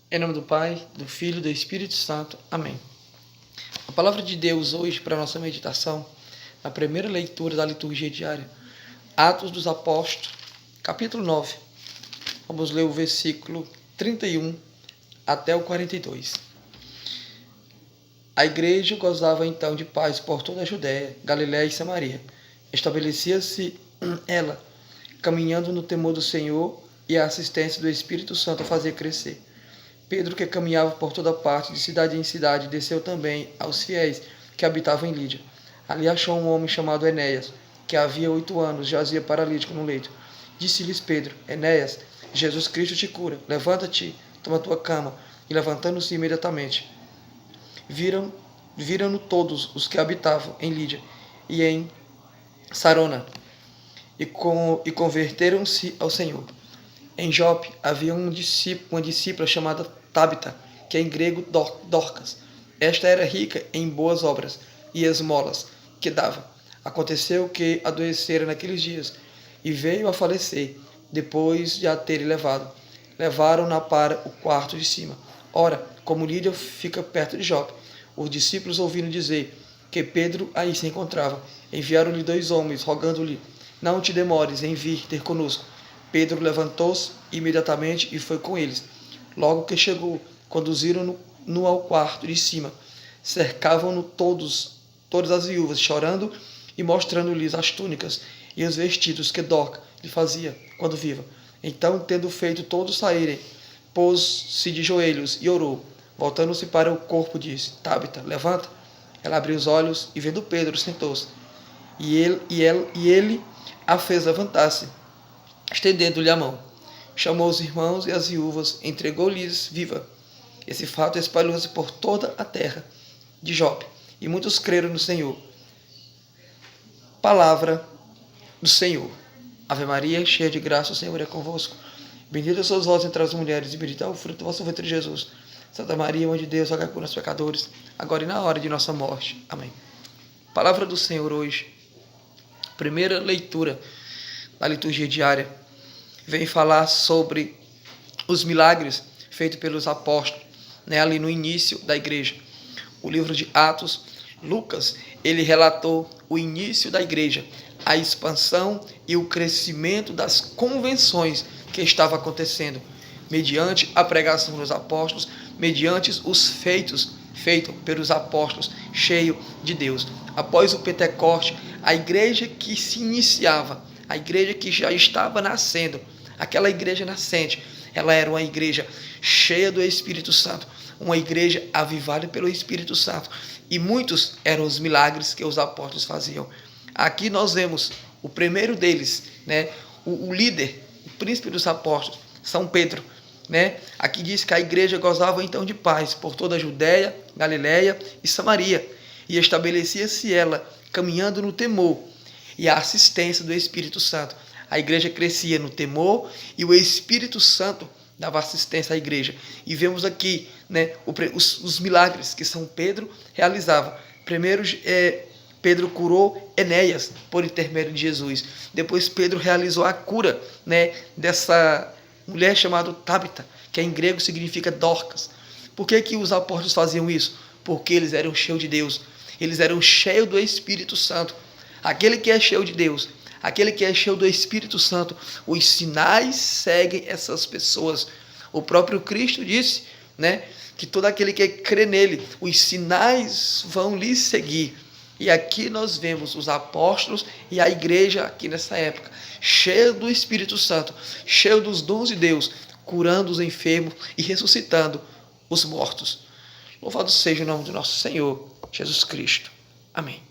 Em nome do Pai, do Filho e do Espírito Santo. Amém. A palavra de Deus hoje para a nossa meditação, na primeira leitura da liturgia diária, Atos dos Apóstolos, capítulo 9. Vamos ler o versículo 31 até o 42. A igreja gozava então de paz por toda a Judéia, Galiléia e Samaria. Estabelecia-se ela, caminhando no temor do Senhor, e a assistência do Espírito Santo a fazia crescer. Pedro, que caminhava por toda parte, de cidade em cidade, desceu também aos fiéis que habitavam em Lídia. Ali achou um homem chamado Enéas, que havia 8 anos jazia paralítico no leito. Disse-lhes Pedro: Enéas, Jesus Cristo te cura. Levanta-te, toma tua cama. E levantando-se imediatamente, viram-no todos os que habitavam em Lídia e em Sarona, e converteram-se ao Senhor. Em Jope havia uma discípula chamada Tabita, que em grego Dorcas. Esta era rica em boas obras e esmolas que dava. Aconteceu que adoecera naqueles dias e veio a falecer, depois de a terem levado. Levaram-na para o quarto de cima. Ora, como Lídia fica perto de Jope, os discípulos ouviram dizer que Pedro aí se encontrava. Enviaram-lhe 2 homens, rogando-lhe: não te demores em vir ter conosco. Pedro levantou-se imediatamente e foi com eles. Logo que chegou, conduziram-no ao quarto de cima. Cercavam-no todas as viúvas, chorando e mostrando-lhes as túnicas e os vestidos que Dorcas lhe fazia quando viva. Então, tendo feito todos saírem, pôs-se de joelhos e orou. Voltando-se para o corpo, disse: Tabita, levanta. Ela abriu os olhos e, vendo Pedro, sentou-se. E ele a fez levantar-se, estendendo-lhe a mão. Chamou os irmãos e as viúvas, entregou-lhes viva. Esse fato espalhou-se por toda a terra de Jope, e muitos creram no Senhor. Palavra do Senhor. Ave Maria, cheia de graça, o Senhor é convosco. Bendita sois vós entre as mulheres, e bendito é o fruto do vosso ventre, Jesus. Santa Maria, Mãe de Deus, rogai por nós pecadores, agora e na hora de nossa morte. Amém. Palavra do Senhor hoje. Primeira leitura da liturgia diária. Vem falar sobre os milagres feitos pelos apóstolos, ali no início da igreja. O livro de Atos, Lucas, ele relatou o início da igreja, a expansão e o crescimento das convenções que estava acontecendo, mediante a pregação dos apóstolos, mediante os feitos pelos apóstolos, cheio de Deus. Após o Pentecoste, a igreja que se iniciava, a igreja que já estava nascendo, aquela igreja nascente, ela era uma igreja cheia do Espírito Santo, uma igreja avivada pelo Espírito Santo. E muitos eram os milagres que os apóstolos faziam. Aqui nós vemos o primeiro deles, o líder, o príncipe dos apóstolos, São Pedro. Aqui diz que a igreja gozava então de paz por toda a Judéia, Galiléia e Samaria. E estabelecia-se ela, caminhando no temor e a assistência do Espírito Santo. A igreja crescia no temor e o Espírito Santo dava assistência à igreja. E vemos aqui os milagres que São Pedro realizava. Primeiro, Pedro curou Enéas por intermédio de Jesus. Depois Pedro realizou a cura dessa mulher chamada Tabita, que em grego significa Dorcas. Por que os apóstolos faziam isso? Porque eles eram cheios de Deus. Eles eram cheios do Espírito Santo. Aquele que é cheio de Deus, aquele que é cheio do Espírito Santo, os sinais seguem essas pessoas. O próprio Cristo disse, que todo aquele que crê nele, os sinais vão lhe seguir. E aqui nós vemos os apóstolos e a igreja aqui nessa época, cheia do Espírito Santo, cheio dos dons de Deus, curando os enfermos e ressuscitando os mortos. Louvado seja o nome do nosso Senhor Jesus Cristo. Amém.